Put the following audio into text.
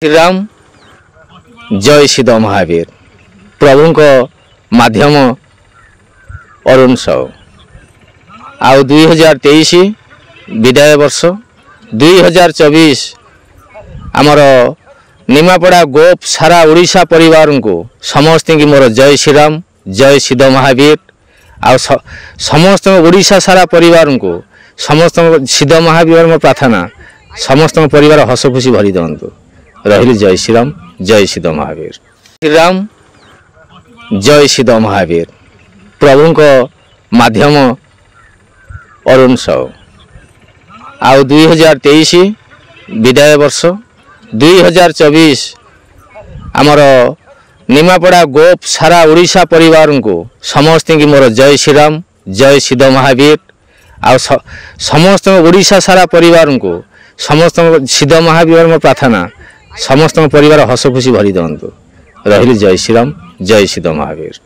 श्रीराम जय सिद्ध महावीर प्रभु को माध्यम अरुण साहू आउ 2023 विदाय वर्ष 2024 आमर निमापड़ा गोप सारा ओडिशा परिवार को समस्त की मोर जय श्रीराम जय सिद्ध महावीर आउ समस्त ओडिशा सारा परिवार को समस्त सिद्ध महावीर में प्रार्थना समस्त परिवार हस खुशी भरी दिंतु रही जय श्रीराम जय सिद्ध महावीर श्रीराम जय सिद्ध महावीर प्रभु को माध्यम अरुण साहू आउ 2023 विदाय वर्ष 2024 आमर निमापड़ा गोप सारा ओडिशा परिवार को समस्त की मोर जय श्रीराम जय सिद्ध महावीर आउ समस्त ओडिशा सारा परिवार को समस्त सिद्ध महावीर में प्रार्थना समस्त परिवार हस खुशी भरी दिंतु रही जय श्रीराम जय सिद्ध महावीर।